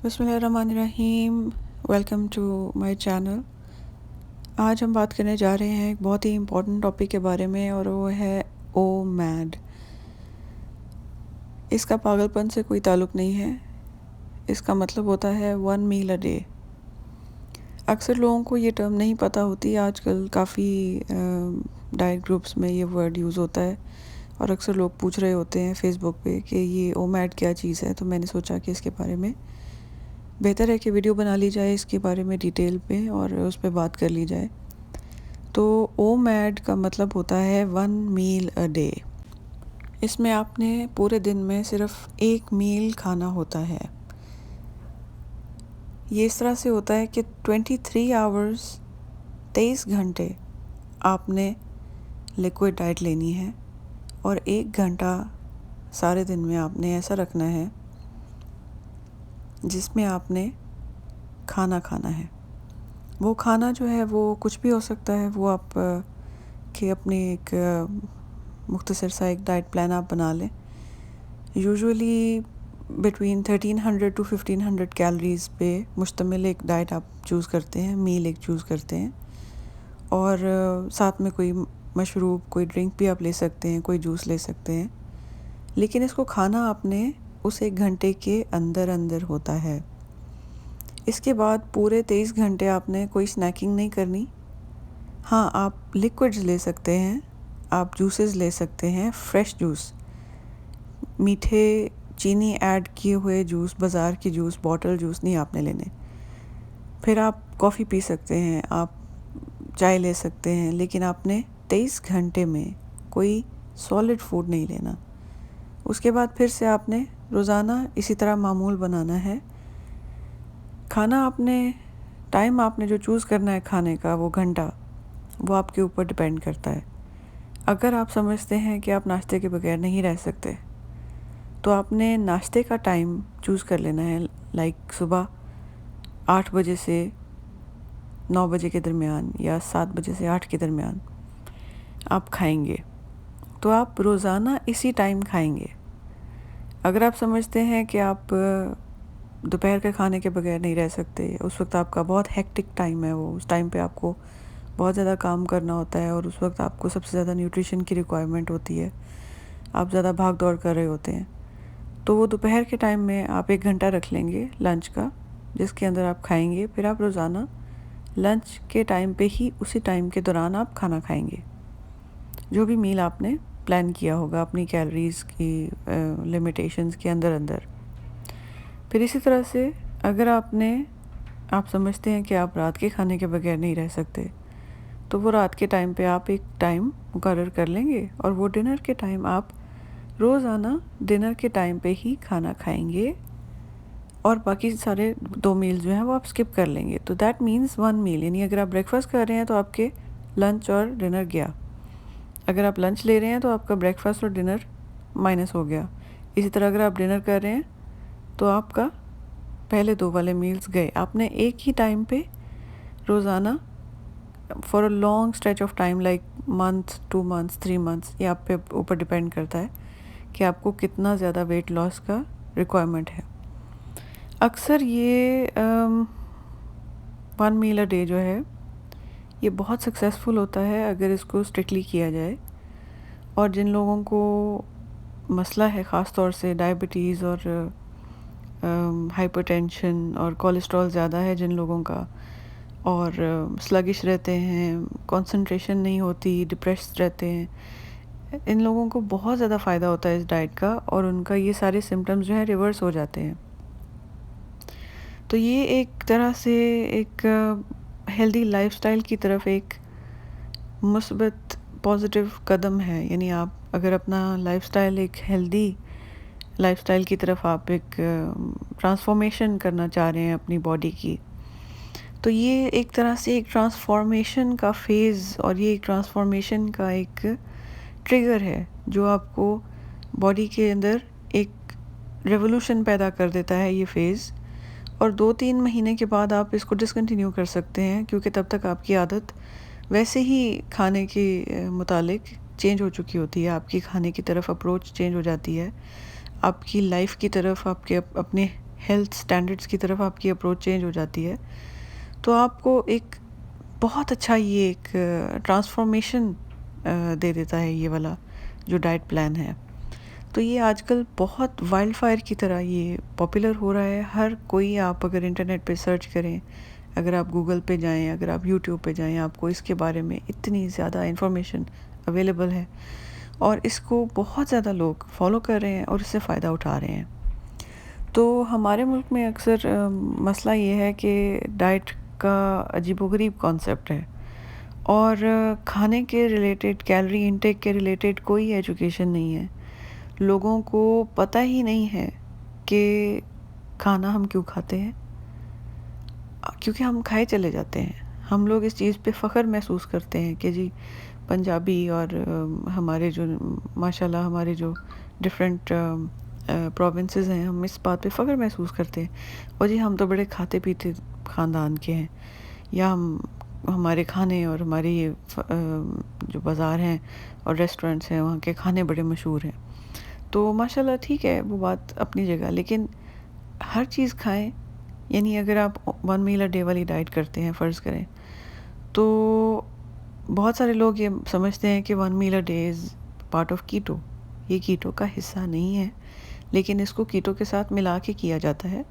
بسم اللہ الرحمن الرحیم. Welcome to my channel. آج ہم بات کرنے جا رہے ہیں ایک بہت ہی امپورٹنٹ ٹاپک کے بارے میں، اور وہ ہے او میڈ. اس کا پاگل پن سے کوئی تعلق نہیں ہے. اس کا مطلب ہوتا ہے 1 meal a day. اکثر لوگوں کو یہ ٹرم نہیں پتہ ہوتی. آج کل کافی ڈائٹ گروپس میں یہ ورڈ یوز ہوتا ہے، اور اکثر لوگ پوچھ رہے ہوتے ہیں فیس بک پہ کہ یہ او میڈ کیا چیز ہے. تو میں نے سوچا کہ اس کے بارے میں بہتر ہے کہ ویڈیو بنا لی جائے اس کے بارے میں ڈیٹیل پہ، اور اس پہ بات کر لی جائے. تو او میڈ کا مطلب ہوتا ہے 1 meal a day. اس میں آپ نے پورے دن میں صرف ایک میل کھانا ہوتا ہے. یہ اس طرح سے ہوتا ہے کہ 23 hours 23 گھنٹے آپ نے لیکوڈ ڈائٹ لینی ہے، اور 1 گھنٹہ سارے دن میں آپ نے ایسا رکھنا ہے جس میں آپ نے کھانا کھانا ہے. وہ کھانا جو ہے وہ کچھ بھی ہو سکتا ہے. وہ آپ کہ اپنے ایک مختصر سا ایک ڈائٹ پلان آپ بنا لیں. یوزولی بٹوین 1300 to 1500 کیلریز پہ مشتمل ایک ڈائٹ آپ چوز کرتے ہیں، میل ایک چوز کرتے ہیں، اور ساتھ میں کوئی مشروب، کوئی ڈرنک بھی آپ لے سکتے ہیں، کوئی جوس لے سکتے ہیں. لیکن اس کو کھانا آپ نے اس 1 گھنٹے کے اندر اندر ہوتا ہے. اس کے بعد پورے 23 گھنٹے آپ نے کوئی سنیکنگ نہیں کرنی. ہاں، آپ لیکوڈز لے سکتے ہیں، آپ جوسز لے سکتے ہیں، فریش جوس، میٹھے چینی ایڈ کیے ہوئے جوس، بازار کے جوس، بوٹل جوس نہیں آپ نے لینے. پھر آپ کافی پی سکتے ہیں، آپ چائے لے سکتے ہیں، لیکن آپ نے 23 گھنٹے میں کوئی سالڈ فوڈ نہیں لینا. اس کے بعد پھر سے آپ نے روزانہ اسی طرح معمول بنانا ہے. کھانا آپ نے ٹائم آپ نے جو چوز کرنا ہے کھانے کا، وہ گھنٹہ، وہ آپ کے اوپر ڈیپینڈ کرتا ہے. اگر آپ سمجھتے ہیں کہ آپ ناشتے کے بغیر نہیں رہ سکتے، تو آپ نے ناشتے کا ٹائم چوز کر لینا ہے. لائک صبح 8 بجے سے 9 بجے کے درمیان، یا 7 بجے سے 8 کے درمیان آپ کھائیں گے. تو آپ روزانہ اسی ٹائم کھائیں گے. اگر آپ سمجھتے ہیں کہ آپ دوپہر کے کھانے کے بغیر نہیں رہ سکتے، اس وقت آپ کا بہت ہیکٹک ٹائم ہے، وہ اس ٹائم پہ آپ کو بہت زیادہ کام کرنا ہوتا ہے، اور اس وقت آپ کو سب سے زیادہ نیوٹریشن کی ریکوائرمنٹ ہوتی ہے، آپ زیادہ بھاگ دوڑ کر رہے ہوتے ہیں، تو وہ دوپہر کے ٹائم میں آپ 1 گھنٹہ رکھ لیں گے لنچ کا، جس کے اندر آپ کھائیں گے. پھر آپ روزانہ لنچ کے ٹائم پہ ہی اسی ٹائم کے دوران آپ کھانا کھائیں گے، جو بھی میل آپ نے پلان کیا ہوگا اپنی کیلریز کی لمیٹیشنز کے اندر اندر. پھر اسی طرح سے اگر آپ سمجھتے ہیں کہ آپ رات کے کھانے کے بغیر نہیں رہ سکتے، تو وہ رات کے ٹائم پہ آپ ایک ٹائم مقرر کر لیں گے، اور وہ ڈنر کے ٹائم آپ روزانہ ڈنر کے ٹائم پہ ہی کھانا کھائیں گے، اور باقی سارے 2 میل جو ہیں وہ آپ سکپ کر لیں گے. تو دیٹ مینز 1 میل، یعنی اگر آپ بریک فاسٹ کر رہے ہیں تو آپ کے لنچ اور ڈنر گیا. اگر آپ لنچ لے رہے ہیں تو آپ کا بریک فاسٹ اور ڈنر مائنس ہو گیا. اسی طرح اگر آپ ڈنر کر رہے ہیں تو آپ کا پہلے 2 والے میلز گئے. آپ نے ایک ہی ٹائم پہ روزانہ for a long stretch of time, like month, 2 months، 3 months، یہ آپ پہ اوپر ڈیپینڈ کرتا ہے کہ آپ کو کتنا زیادہ ویٹ لاس کا ریکوائرمنٹ ہے. اکثر یہ 1 meal a day جو ہے یہ بہت سکسیزفل ہوتا ہے اگر اس کو اسٹرکٹلی کیا جائے. اور جن لوگوں کو مسئلہ ہے، خاص طور سے ڈائبٹیز اور ہائپر ٹینشن اور کولیسٹرول زیادہ ہے جن لوگوں کا، اور سلگش رہتے ہیں، کنسنٹریشن نہیں ہوتی، ڈپریس رہتے ہیں، ان لوگوں کو بہت زیادہ فائدہ ہوتا ہے اس ڈائٹ کا، اور ان کا یہ سارے سمٹمز جو ہیں ریورس ہو جاتے ہیں. تو یہ ایک طرح سے ایک ہیلدی لائف سٹائل کی طرف ایک مثبت پازیٹیو قدم ہے. یعنی آپ اگر اپنا لائف سٹائل ایک ہیلدی لائف سٹائل کی طرف آپ ایک ٹرانسفارمیشن کرنا چاہ رہے ہیں اپنی باڈی کی، تو یہ ایک طرح سے ایک ٹرانسفارمیشن کا فیز، اور یہ ایک ٹرانسفارمیشن کا ایک ٹریگر ہے جو آپ کو باڈی کے اندر ایک ریولوشن پیدا کر دیتا ہے یہ فیز. اور 2-3 مہینے کے بعد آپ اس کو ڈسکنٹینیو کر سکتے ہیں، کیونکہ تب تک آپ کی عادت ویسے ہی کھانے کے متعلق چینج ہو چکی ہوتی ہے. آپ کی کھانے کی طرف اپروچ چینج ہو جاتی ہے، آپ کی لائف کی طرف، آپ کے اپنے ہیلتھ سٹینڈرڈس کی طرف آپ کی اپروچ چینج ہو جاتی ہے، تو آپ کو ایک بہت اچھا یہ ایک ٹرانسفارمیشن دے دیتا ہے یہ والا جو ڈائٹ پلان ہے. تو یہ آج کل بہت وائلڈ فائر کی طرح یہ پاپولر ہو رہا ہے. ہر کوئی، آپ اگر انٹرنیٹ پہ سرچ کریں، اگر آپ گوگل پہ جائیں، اگر آپ یوٹیوب پہ جائیں، آپ کو اس کے بارے میں اتنی زیادہ انفارمیشن اویلیبل ہے، اور اس کو بہت زیادہ لوگ فالو کر رہے ہیں اور اس سے فائدہ اٹھا رہے ہیں. تو ہمارے ملک میں اکثر مسئلہ یہ ہے کہ ڈائٹ کا عجیب و غریب کانسیپٹ ہے، اور کھانے کے ریلیٹڈ، کیلری انٹیک کے ریلیٹڈ کوئی ایجوکیشن نہیں ہے. لوگوں کو پتہ ہی نہیں ہے کہ کھانا ہم کیوں کھاتے ہیں، کیونکہ ہم کھائے چلے جاتے ہیں. ہم لوگ اس چیز پہ فخر محسوس کرتے ہیں کہ جی پنجابی اور ہمارے جو ماشاءاللہ ہمارے جو ڈفرینٹ پروونسز ہیں، ہم اس بات پہ فخر محسوس کرتے ہیں، اور جی ہم تو بڑے کھاتے پیتے خاندان کے ہیں، یا ہمارے کھانے اور ہمارے یہ جو بازار ہیں اور ریسٹورنٹس ہیں وہاں کے کھانے بڑے مشہور ہیں. تو ماشاءاللہ ٹھیک ہے، وہ بات اپنی جگہ، لیکن ہر چیز کھائیں. یعنی اگر آپ 1 میل اے ڈے والی ڈائٹ کرتے ہیں فرض کریں، تو بہت سارے لوگ یہ سمجھتے ہیں کہ 1 meal a day is part of keto. یہ کیٹو کا حصہ نہیں ہے، لیکن اس کو کیٹو کے ساتھ ملا کے کیا جاتا ہے.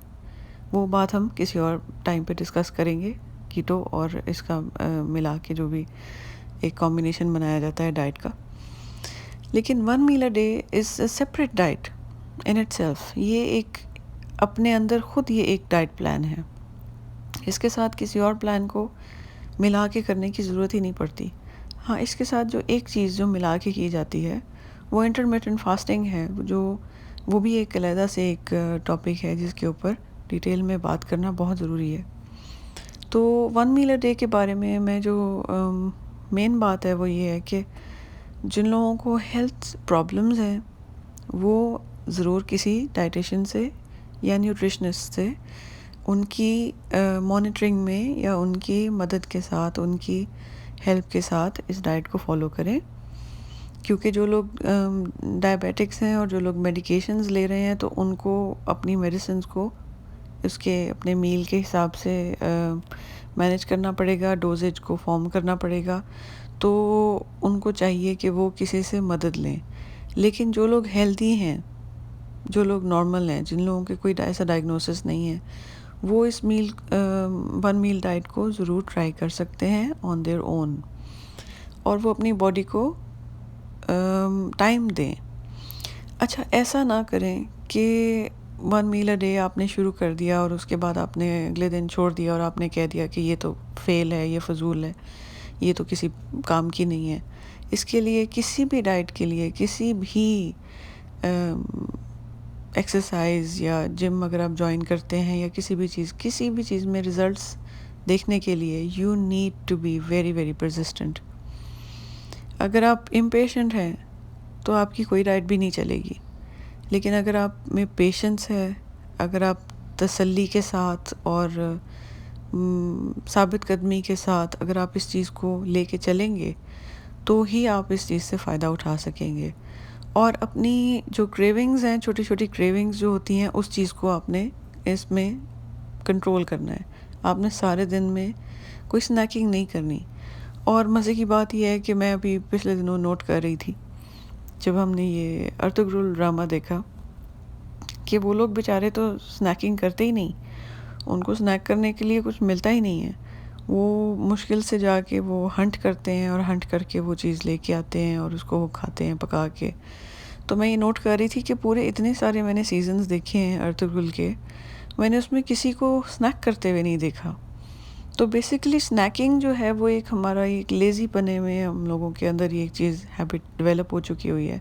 وہ بات ہم کسی اور ٹائم پہ ڈسکس کریں گے، کیٹو اور اس کا ملا کے جو بھی ایک کمبینیشن بنایا جاتا ہے ڈائٹ کا. لیکن 1 meal a day is a separate diet in itself. یہ ایک اپنے اندر خود یہ ایک ڈائٹ پلان ہے. اس کے ساتھ کسی اور پلان کو ملا کے کرنے کی ضرورت ہی نہیں پڑتی. ہاں، اس کے ساتھ جو ایک چیز جو ملا کے کی جاتی ہے وہ انٹرمیٹنٹ فاسٹنگ ہے، جو وہ بھی ایک علیحدہ سے ایک ٹاپک ہے جس کے اوپر ڈیٹیل میں بات کرنا بہت ضروری ہے. تو 1 میل اے ڈے کے بارے میں جو مین بات ہے وہ یہ ہے کہ جن لوگوں کو ہیلتھ پرابلمز ہیں وہ ضرور کسی ڈائٹیشین سے یا نیوٹریشنسٹ سے ان کی مانیٹرنگ میں یا ان کی مدد کے ساتھ، ان کی ہیلپ کے ساتھ اس ڈائٹ کو فالو کریں. کیونکہ جو لوگ ڈائبیٹکس ہیں اور جو لوگ میڈیکیشنز لے رہے ہیں تو ان کو اپنی میڈیسنز کو اس کے اپنے میل کے حساب سے مینیج کرنا پڑے گا، ڈوزیج کو فارم کرنا پڑے گا. تو ان کو چاہیے کہ وہ کسی سے مدد لیں. لیکن جو لوگ ہیلتھی ہیں، جو لوگ نارمل ہیں، جن لوگوں کے کوئی ایسا ڈائگنوسس نہیں ہے، وہ اس 1 میل ڈائٹ کو ضرور ٹرائی کر سکتے ہیں آن دیئر اون، اور وہ اپنی باڈی کو ٹائم دیں. اچھا، ایسا نہ کریں کہ 1 میل اے ڈے آپ نے شروع کر دیا اور اس کے بعد آپ نے اگلے دن چھوڑ دیا اور آپ نے کہہ دیا کہ یہ تو فیل ہے، یہ فضول ہے، یہ تو کسی کام کی نہیں ہے. اس کے لیے کسی بھی ڈائٹ کے لیے، کسی بھی ایکسرسائز یا جم اگر آپ جوائن کرتے ہیں یا کسی بھی چیز میں ریزلٹس دیکھنے کے لیے you need to be very very persistent. اگر آپ امپیشنٹ ہیں تو آپ کی کوئی ڈائٹ بھی نہیں چلے گی. لیکن اگر آپ میں پیشنس ہے، اگر آپ تسلی کے ساتھ اور ثابت قدمی کے ساتھ اگر آپ اس چیز کو لے کے چلیں گے تو ہی آپ اس چیز سے فائدہ اٹھا سکیں گے. اور اپنی جو کریونگز ہیں، چھوٹی چھوٹی کریونگز جو ہوتی ہیں، اس چیز کو آپ نے اس میں کنٹرول کرنا ہے. آپ نے سارے دن میں کوئی سنیکنگ نہیں کرنی. اور مزے کی بات یہ ہے کہ میں ابھی پچھلے دنوں نوٹ کر رہی تھی جب ہم نے یہ ارطغرل ڈرامہ دیکھا کہ وہ لوگ بیچارے تو سنیکنگ کرتے ہی نہیں. ان کو سنیک کرنے کے لیے کچھ ملتا ہی نہیں ہے. وہ مشکل سے جا کے وہ ہنٹ کرتے ہیں اور ہنٹ کر کے وہ چیز لے کے آتے ہیں اور اس کو وہ کھاتے ہیں پکا کے. تو میں یہ نوٹ کر رہی تھی کہ پورے اتنے سارے میں نے سیزنز دیکھے ہیں ارطغرل کے، میں نے اس میں کسی کو سنیک کرتے ہوئے نہیں دیکھا. تو بیسیکلی سنیکنگ جو ہے وہ ایک ہمارا ایک لیزی پنے میں ہم لوگوں کے اندر یہ ایک چیز ہیبٹ ڈیولپ ہو چکی ہوئی ہے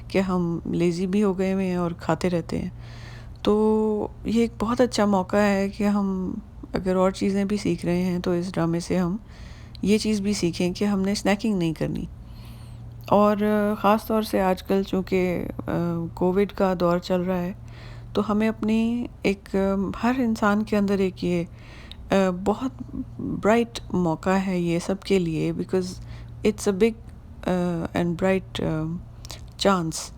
کہ ہم لیزی بھی ہو گئے ہوئے ہیں اور کھاتے رہتے ہیں. تو یہ ایک بہت اچھا موقع ہے کہ ہم اگر اور چیزیں بھی سیکھ رہے ہیں تو اس ڈرامے سے ہم یہ چیز بھی سیکھیں کہ ہم نے سنیکنگ نہیں کرنی. اور خاص طور سے آج کل چونکہ کووڈ کا دور چل رہا ہے تو ہمیں اپنی ایک ہر انسان کے اندر ایک یہ بہت برائٹ موقع ہے یہ سب کے لیے، because it's a big and bright chance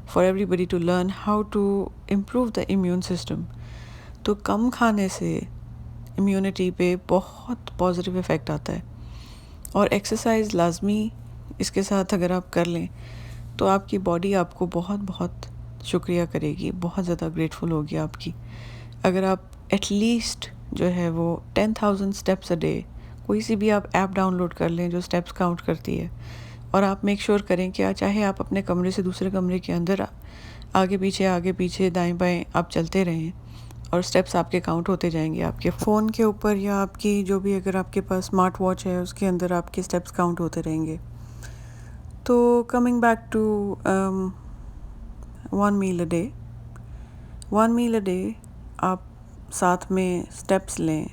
for everybody to learn how to improve the immune system. تو کم کھانے سے امیونٹی پہ بہت پازیٹیو افیکٹ آتا ہے. اور ایکسرسائز لازمی اس کے ساتھ اگر آپ کر لیں تو آپ کی باڈی آپ کو بہت بہت شکریہ کرے گی، بہت زیادہ گریٹفل ہوگی آپ کی. اگر آپ ایٹ لیسٹ جو ہے وہ 10,000 اسٹیپس اے ڈے، کوئی سی بھی آپ ایپ ڈاؤن لوڈ کر لیں جو اسٹیپس کاؤنٹ کرتی ہے، اور آپ میک شیور کریں کہ چاہے آپ اپنے کمرے سے دوسرے کمرے کے اندر آگے پیچھے دائیں بائیں آپ چلتے رہیں، اور اسٹیپس آپ کے کاؤنٹ ہوتے جائیں گے. آپ کے فون کے اوپر یا آپ کی جو بھی اگر آپ کے پاس اسمارٹ واچ ہے اس کے اندر آپ کے اسٹیپس کاؤنٹ ہوتے رہیں گے. تو coming back to one meal a day آپ ساتھ میں اسٹیپس لیں،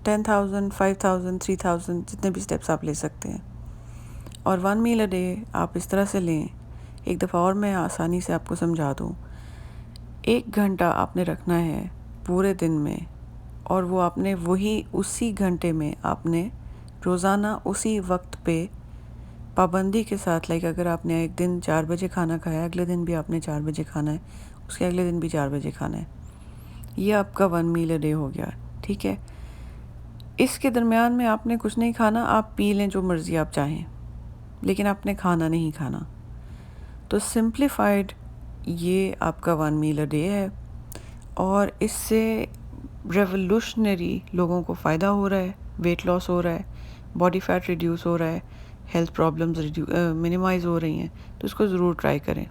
10,000 5,000 3,000 جتنے بھی اسٹیپس آپ لے سکتے ہیں. اور 1 میل اے ڈے آپ اس طرح سے لیں. ایک دفعہ اور میں آسانی سے آپ کو سمجھا دوں. 1 گھنٹہ آپ نے رکھنا ہے پورے دن میں، اور وہ آپ نے اسی گھنٹے میں آپ نے روزانہ اسی وقت پہ پابندی کے ساتھ، اگر آپ نے ایک دن 4 بجے کھانا کھایا، اگلے دن بھی آپ نے 4 بجے کھانا ہے، اس کے اگلے دن بھی 4 بجے کھانا ہے. یہ آپ کا 1 میل اے ڈے ہو گیا. ٹھیک ہے، اس کے درمیان میں آپ نے کچھ نہیں کھانا، آپ پی لیں جو مرضی آپ چاہیں، لیکن آپ نے کھانا نہیں کھانا. تو سمپلیفائڈ یہ آپ کا 1 میل اے ڈے ہے، اور اس سے ریولوشنری لوگوں کو فائدہ ہو رہا ہے، ویٹ لاس ہو رہا ہے، باڈی فیٹ ریڈیوس ہو رہا ہے، ہیلتھ پرابلمز منیمائز ہو رہی ہیں. تو اس کو ضرور ٹرائی کریں.